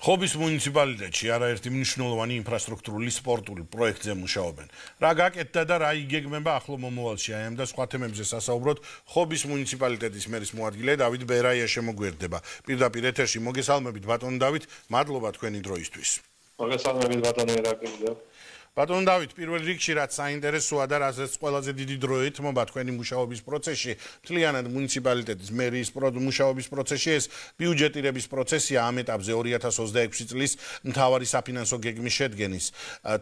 ხობის მუნიციპალიტეტში არაერთი მნიშვნელოვანი ინფრასტრუქტურული სპორტული პროექტზე მუშაობენ. რა გაკეთდა და რა იგეგმება ახლო მომავალში აი ამ და სხვა თემებზე სასაუბროთ ხობის მუნიციპალიტეტის მერის მოადგილე დავით ბერაია შემოგვერდება. პირდაპირ ეთერში მოგესალმებით ბატონ დავით, მადლობა თქვენი დროისთვის. მოგესალმებით ბატონო ირაკლი. ბატონ დავით, პირველ რიგში რაც საინტერესოა და რასაც ყველაზე დიდი დრო ეთმობა თქვენი მუშაობის პროცესში, მთლიანად მუნიციპალიტეტის მერის მუშაობის პროცესში ეს ბიუჯეტირების პროცესია ამ ეტაპზე 2026 წლის მთავარი საფინანსო გეგმის შედგენის.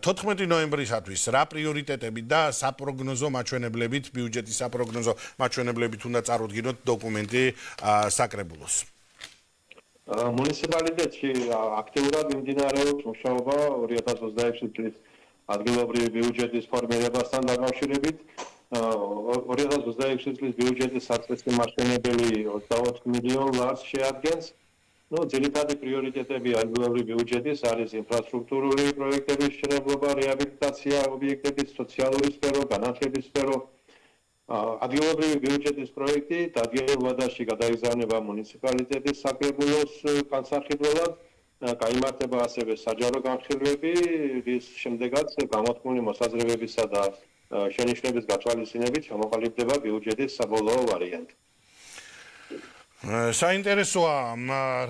14 ნოემბრისათვის რა პრიორიტეტები და საპროგნოზო მაჩვენებლებით, ბიუჯეტის საპროგნოზო მაჩვენებლებით უნდა წარუდგინოთ დოკუმენტი საკრებულოს. მუნიციპალიტეტში აქტიურად მიმდინარეობს მუშაობა 2026 წლის ადგილობრივი ბიუჯეტის ფორმირებასთან დაკავშირებით. 2026 წლის ბიუჯეტის საწესო მასშტაბებელი 24 მილიონ ლარს შეადგენს. ძირითადი პრიორიტეტები ადგილობრივი ბიუჯეტის არის ინფრასტრუქტურული პროექტების მშენებლობა, რეაბილიტაცია, ობიექტების სოციალური სფერო, განათლების სფერო. ადგილობრივი ბიუჯეტის პროექტი დადგენილ ვადაში გადაიგზავნება მუნიციპალიტეტის საკრებულოს განსახილველად. გაიმართება ასევე საჯარო განხილვები, რის შემდეგაც გამოთქმული მოსაზრებებისა და შენიშვნების გათვალისწინებით ჩამოყალიბდება ბიუჯეტის საბოლოო ვარიანტი. საინტერესოა,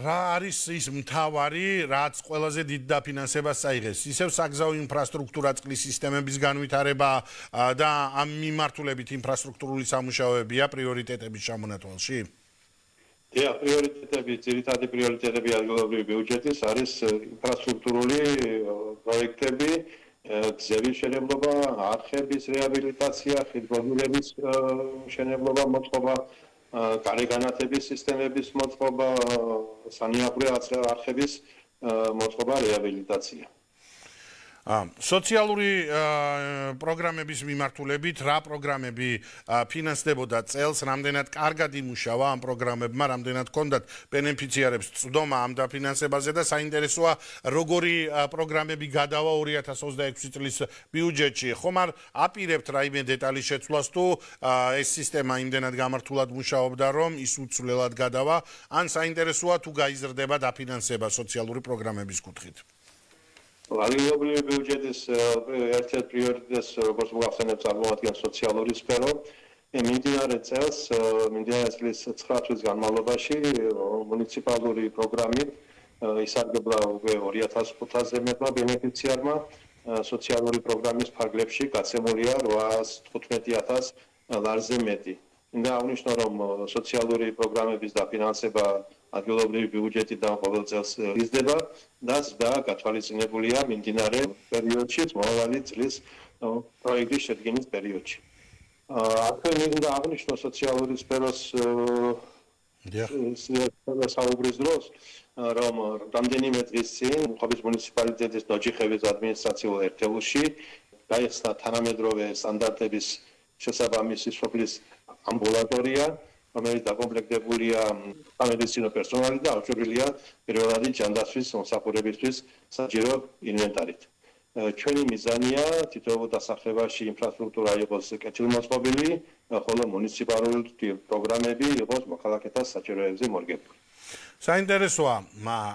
რა არის ის მთავარი, რაც ყველაზე დიდ დაფინანსებას წაიღეს? ისევ საგზაო ინფრასტრუქტურა, წყლის სისტემების განვითარება და ამ მიმართულებით ინფრასტრუქტურული სამუშაოებია პრიორიტეტების ჩამონათვალში? პრიორიტეტები, ძირითადი პრიორიტეტები ადგილობრივი ბიუჯეტის არის ინფრასტრუქტურული პროექტები, გზების მშენებლობა, არხების რეაბილიტაცია, ხიდმოვიდების მშენებლობა, მოწყობა, გარეგანათების სისტემების მოწყობა, სანიაღვრე არხების მოწყობა, რეაბილიტაცია. სოციალური პროგრამების მიმართულებით რა პროგრამები ფინანსდებოდა წელს, რამდენად კარგად იმუშავა ამ პროგრამებმა, რამდენად ჰქონდათ ბენეფიციარებს წვდომა ამ დაფინანსებაზე და საინტერესოა როგორი პროგრამები გადავა 2026 წლის ბიუჯეტში. ხომ არ აპირებთ რაიმე დეტალის შეცვლას თუ ეს სისტემა იმდენად გამართულად მუშაობდა, რომ ის უცვლელად გადავა, ან საინტერესოა თუ გაიზრდება დაფინანსება სოციალური პროგრამების კუთხით. ადგილობრივი ბიუჯეტის ერთ-ერთ პრიორიტეტს, როგორც მოგახსენებთ, წარმოადგენს სოციალური სფერო. მიმდინარე წლის 9 თვის განმავლობაში მუნიციპალური პროგრამით ისარგებლა უკვე 2500-ზე მეტმა ბენეფიციარმა. სოციალური პროგრამის ფარგლებში გაცემულია 815,000 ლარზე მეტი. მინდა აღნიშნო, რომ სოციალური პროგრამების დაფინანსება ადგილობრივი ბიუჯეტიდან ყოველ წელს იზრდება და ზრდა გათვალისწინებულია მიმდინარე პერიოდში, მომავალი წლის პროექტის შედგენის პერიოდში. ახლა მინდა აღნიშნო სოციალური სფეროს საუბრის დროს, რომ რამდენიმე დღის წინ ხობის მუნიციპალიტეტის ნოჯიხების ადმინისტრაციულ ერთეულში გაიხსნა თანამედროვე სტანდარტების შესაბამისი სოფლის ამბულატორია, რომელიც დაკომპლექტებულია სამედიცინო პერსონალით და აღჭურვილია პირველადი ჯანდაცვის მომსახურებისთვის საჯარო ინვენტარით. ჩვენი მიზანია თითოეულ დასახლებაში ინფრასტრუქტურა იყოს კეთილმოწყობილი, ხოლო მუნიციპალური პროგრამები იყოს მოქალაქეთა საჭიროებზე მორგებული. საინტერესოა,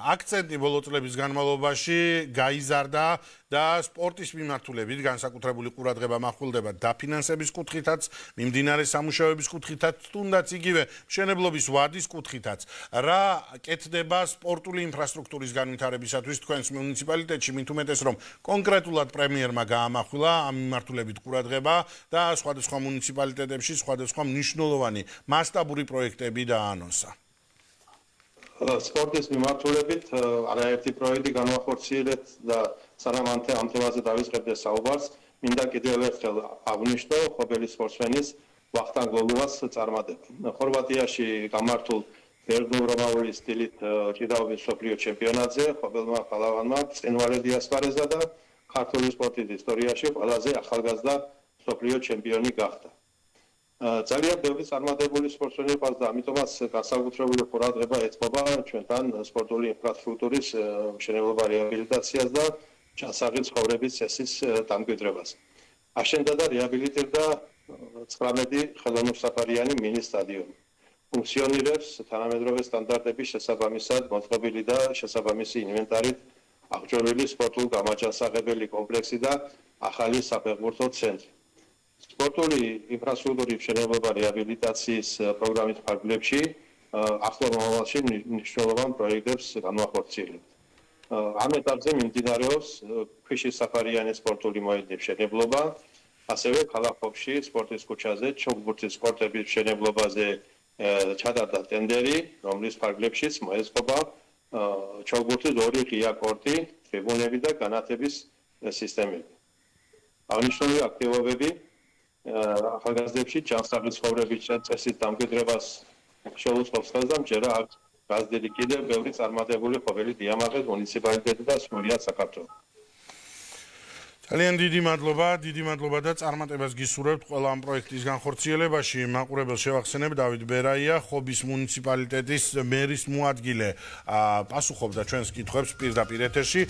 აქცენტი ბოლო წლების განმავლობაში გაიზარდა და სპორტის მიმართულებით განსაკუთრებული ყურადღება მახვილდება დაფინანსების კუთხითაც, მიმდინარე სამუშაოების კუთხითაც, თუნდაც იგივე მშენებლობის ვადის კუთხითაც. რა კეთდება სპორტული ინფრასტრუქტურის განვითარებისათვის თქვენს მუნიციპალიტეტში, მით უმეტეს რომ კონკრეტულად პრემიერმა გაამახვილა ამ მიმართულებით ყურადღება და სხვადასხვა მუნიციპალიტეტებში სხვადასხვა მნიშვნელოვანი მასშტაბური პროექტები დაანონსა. სპორტის მიმართულებით არაერთი პროექტი განვახორციელეთ და სანამ ამ თემაზე დავიწყებდე საუბარს, მინდა კიდევ ერთხელ აღნიშნო ხობელის სპორტსმენის ვახტანგ ლოლუას წარმატება. ხორვატიაში გამართულ ბერძნულ-რომაული სტილით ჭიდაობის მსოფლიო ჩემპიონატზე ხობელმა პალავანმა ცხინვალე ასპარეზა და ქართული სპორტის ისტორიაში ყველაზე ახალგაზრდა მსოფლიო ჩემპიონი გახდა. ძალიან ბევრი წარმატებული სპორტსმენი ყავს და ამიტომაც განსაკუთრებული ყურადღება ეთმობა ჩვენთან სპორტული ინფრასტრუქტურის მშენებლობა, რეაბილიტაციას და ჩასაღი ცხოვრების წესის დამკვიდრებას. აშენდა და რეაბილიტირდა 19 ხელოვნურსაფარიანი მინი სტადიონი. ფუნქციონირებს თანამედროვე სტანდარტების შესაბამისად მოწყობილი და შესაბამისი ინვენტარით აღჭურვილი სპორტულ-გამაჯანსაღებელი კომპლექსი და ახალი საფეხბურთო ცენტრი. სპორტული ინფრასტრუქტურის მშენებლობა რეაბილიტაციის პროგრამის ფარგლებში ახლო მომავალში მნიშვნელოვან პროექტებს განვახორციელებთ. ამ ეტაპზე მიმდინარეობს ქვიშის საფარიანის სპორტული მოედნის მშენებლობა, ასევე ქალაქ ხობში სპორტის ქუჩაზე ჩოგბურთის სპორტების მშენებლობაზე ჩატარდა ტენდერი, რომლის ფარგლებშიც მოეწყობა ჩოგბურთის ორი ღია კორტი, ტრიბუნები და განათების სისტემები. აღნიშნული აქტივობები ახალგაზრდებში ჯანსაღი ცხოვრების წესის დამკვიდრებას შეუწყობს და მჯერა აქ გაზრდილი კიდევ ბევრი წარმატებული ყოფილი დიამაღის მუნიციპალიტეტი და სრულიად საქართველო. ძალიან დიდი მადლობა და წარმატებას გისურვებთ ყველა ამ პროექტის განხორციელებაში. მაყურებელს შევახსენებ, დავით ბერაია, ხობის მუნიციპალიტეტის მერის მოადგილე, პასუხობდა ჩვენს კითხვებს პირდაპირ ეთერში.